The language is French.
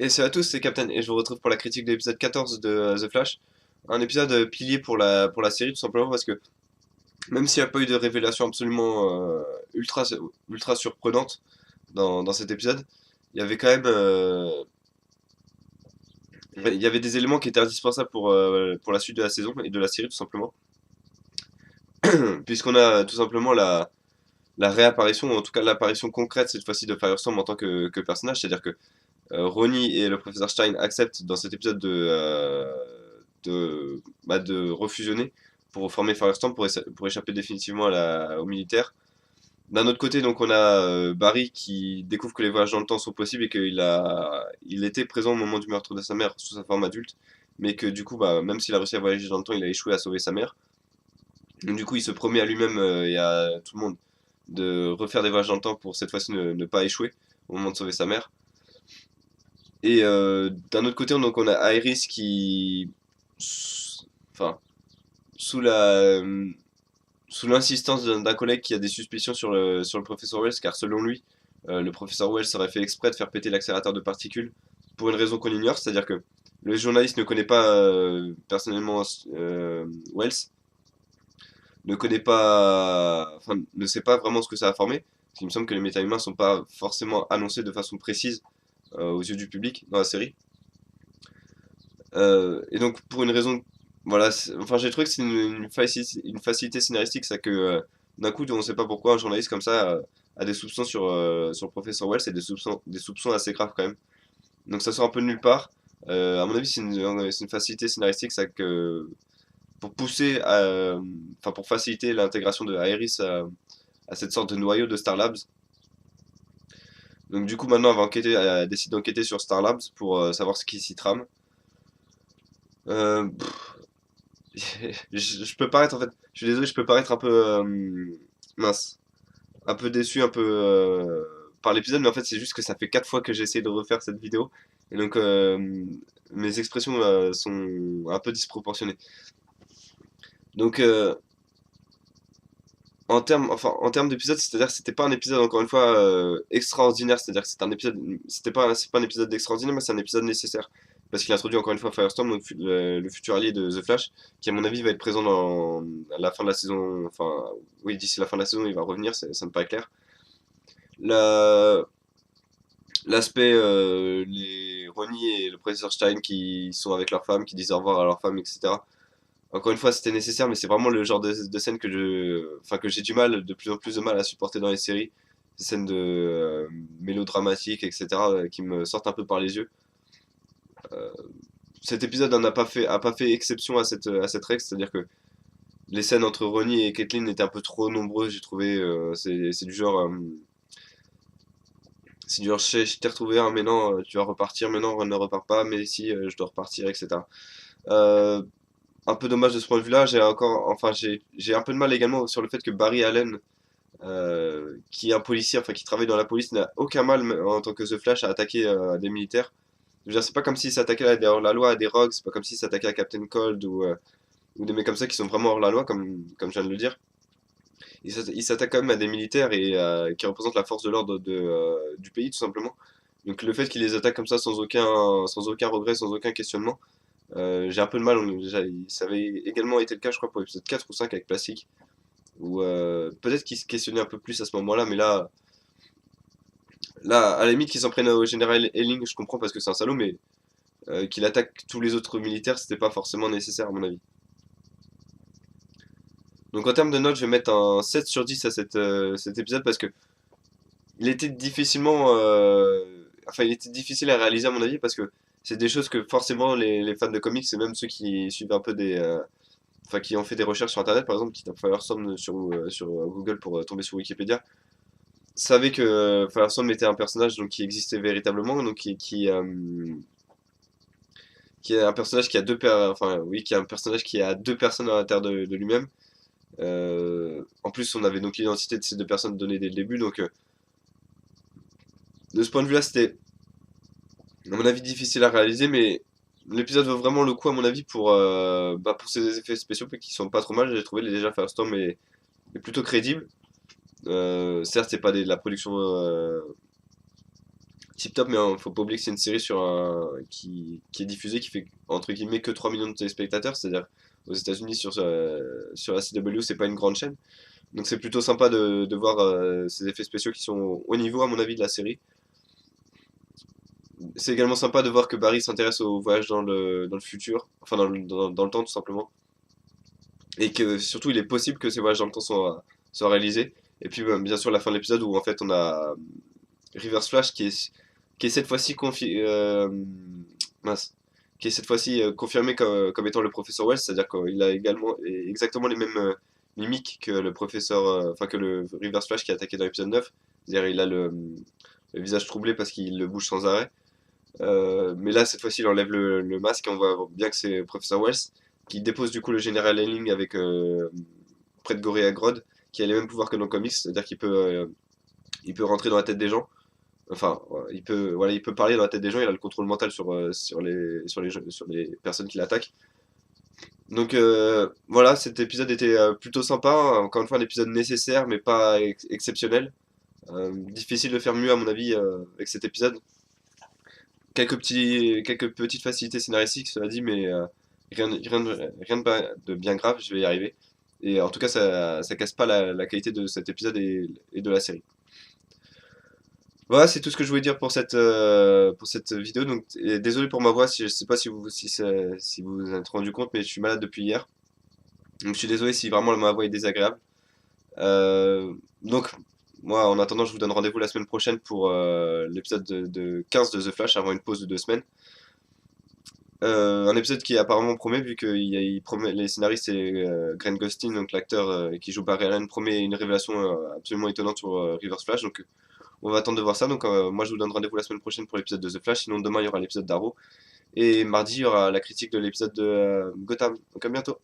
Et salut à tous, c'est Captain et je vous retrouve pour la critique de l'épisode 14 de The Flash. Un épisode pilier pour la série tout simplement parce que même s'il n'y a pas eu de révélation absolument ultra, ultra surprenante dans cet épisode, il y avait quand même il y avait des éléments qui étaient indispensables pour la suite de la saison et de la série tout simplement. Puisqu'on a tout simplement la réapparition, ou en tout cas l'apparition concrète cette fois-ci de Firestorm en tant que personnage, c'est-à-dire que Ronnie et le professeur Stein acceptent dans cet épisode de refusionner pour former Firestorm pour échapper définitivement aux militaires. D'un autre côté, donc on a Barry qui découvre que les voyages dans le temps sont possibles et il était présent au moment du meurtre de sa mère sous sa forme adulte, mais que du coup, bah, même s'il a réussi à voyager dans le temps, il a échoué à sauver sa mère. Donc du coup, il se promet à lui-même et à tout le monde de refaire des voyages dans le temps pour cette fois-ci ne pas échouer au moment de sauver sa mère. Et d'un autre côté, donc on a Iris enfin, sous sous l'insistance d'un collègue qui a des suspicions sur le professeur Wells, car selon lui, le professeur Wells aurait fait exprès de faire péter l'accélérateur de particules pour une raison qu'on ignore, c'est-à-dire que le journaliste ne connaît pas personnellement Wells, ne connaît pas, enfin, ne sait pas vraiment ce que ça a formé, parce qu'il me semble que les méta-humains sont pas forcément annoncés de façon précise aux yeux du public dans la série. Et donc, pour une raison, voilà, enfin, j'ai trouvé que c'est une facilité scénaristique, ça que d'un coup, on ne sait pas pourquoi un journaliste comme ça a des soupçons sur le professeur Wells et des soupçons assez graves quand même. Donc, ça sort un peu de nulle part. À mon avis, c'est une facilité scénaristique, ça que pour enfin, pour faciliter l'intégration de Iris à cette sorte de noyau de Star Labs. Donc, du coup, maintenant, elle décide d'enquêter sur Star Labs pour savoir ce qui s'y trame. Euh, je peux paraître en fait, je suis désolé, je peux paraître un peu mince, un peu déçu, un peu par l'épisode, mais en fait c'est juste que ça fait 4 fois que j'ai essayé de refaire cette vidéo et donc mes expressions sont un peu disproportionnées. Donc en termes d'épisode, c'est-à-dire que c'était pas un épisode encore une fois extraordinaire, c'est-à-dire que c'est pas un épisode extraordinaire, mais c'est un épisode nécessaire parce qu'il introduit encore une fois Firestorm, donc le futur allié de The Flash, qui à mon avis va être présent à la fin de la saison, enfin oui d'ici la fin de la saison il va revenir, ça me paraît clair. La- L'aspect les Ronnie et le professeur Stein qui sont avec leur femme, qui disent au revoir à leur femme, etc. Encore une fois, c'était nécessaire, mais c'est vraiment le genre de scène enfin, que j'ai du mal, de plus en plus de mal à supporter dans les séries. Des scènes de mélodramatiques, etc., qui me sortent un peu par les yeux. Euh, Cet épisode a pas fait exception à cette règle, c'est-à-dire que les scènes entre Ronnie et Caitlyn étaient un peu trop nombreuses, j'ai trouvé. C'est du genre, je t'ai retrouvé, hein, mais non, tu vas repartir, mais non, ne repars pas, mais si, je dois repartir, etc. Euh, un peu dommage de ce point de vue-là. J'ai un peu de mal également sur le fait que Barry Allen, qui est un policier, enfin qui travaille dans la police, n'a aucun mal en tant que The Flash à attaquer des militaires. Je veux dire, c'est pas comme s'il s'attaquait à des hors-la-loi, à des Rogues, c'est pas comme s'il s'attaquait à Captain Cold ou des mecs comme ça qui sont vraiment hors-la-loi, comme je viens de le dire. Il s'attaque quand même à des militaires et qui représentent la force de l'ordre du pays, tout simplement. Donc le fait qu'il les attaque comme ça sans aucun regret, sans aucun questionnement, j'ai un peu de mal. Ça avait également été le cas, je crois, pour l'épisode 4 ou 5 avec Plastic, où peut-être qu'il se questionnait un peu plus à ce moment-là, mais là, à la limite qu'il s'en prenne au général Helling, je comprends parce que c'est un salaud, mais qu'il attaque tous les autres militaires, c'était pas forcément nécessaire à mon avis. Donc en termes de notes, je vais mettre un 7 sur 10 à cet épisode parce que il était difficile à réaliser à mon avis parce que c'est des choses que forcément les fans de comics et même ceux qui suivent un peu enfin qui ont fait des recherches sur internet par exemple, qui tapent Firestorm sur Google pour tomber sur Wikipédia, savaient que Firestorm était un personnage donc qui existait véritablement, donc qui est un personnage qui a enfin oui, qui est un personnage qui a deux personnes à l'intérieur de lui-même. En plus, on avait donc l'identité de ces deux personnes donnée dès le début, donc de ce point de vue-là, c'était à mon avis difficile à réaliser, mais l'épisode vaut vraiment le coup à mon avis pour ses effets spéciaux qui sont pas trop mal. J'ai trouvé les déjà Firestorm est plutôt crédible. Certes, c'est pas de la production tip top, mais faut pas oublier que c'est une série qui est diffusée, qui fait entre guillemets que 3 millions de téléspectateurs, c'est-à-dire aux États-Unis sur la CW, c'est pas une grande chaîne. Donc c'est plutôt sympa de voir ces effets spéciaux qui sont au niveau, à mon avis, de la série. C'est également sympa de voir que Barry s'intéresse au voyage dans le futur, enfin dans le temps tout simplement. Et que surtout il est possible que ces voyages dans le temps soient réalisés. Et puis bien sûr la fin de l'épisode où en fait on a Reverse Flash qui est cette fois-ci mince, qui est cette fois-ci confirmé comme étant le professeur Wells, c'est-à-dire qu'il a également exactement les mêmes mimiques que le professeur, enfin que le Reverse Flash qui a attaqué dans l'épisode 9. C'est-à-dire il a le visage troublé parce qu'il le bouge sans arrêt. Mais là, cette fois-ci, il enlève le masque et on voit bien que c'est Professor Wells qui dépose du coup le général Helling avec près de Gorilla Grodd, qui a les mêmes pouvoirs que dans le comics, c'est-à-dire il peut rentrer dans la tête des gens. Enfin, voilà, il peut parler dans la tête des gens, il a le contrôle mental sur les personnes qui l'attaquent. Donc voilà, cet épisode était plutôt sympa. Encore une fois, un épisode nécessaire, mais pas exceptionnel. Difficile de faire mieux, à mon avis, avec cet épisode. Quelques petites facilités scénaristiques, cela dit, mais rien de bien grave, je vais y arriver. Et en tout cas, ça casse pas la qualité de cet épisode et de la série. Voilà, c'est tout ce que je voulais dire pour cette vidéo. Donc, et désolé pour ma voix, je sais pas si vous vous êtes rendu compte, mais je suis malade depuis hier. Donc, je suis désolé si vraiment ma voix est désagréable. Euh, donc, moi, en attendant, je vous donne rendez-vous la semaine prochaine pour l'épisode de 15 de The Flash avant une pause de 2 semaines. Un épisode qui apparemment promet, vu que il promet, les scénaristes et Grant Gustin, donc l'acteur qui joue Barry Allen, promet une révélation absolument étonnante sur Reverse Flash. Donc on va attendre de voir ça. Donc moi je vous donne rendez-vous la semaine prochaine pour l'épisode de The Flash. Sinon demain il y aura l'épisode d'Arrow. Et mardi il y aura la critique de l'épisode de Gotham. Donc à bientôt.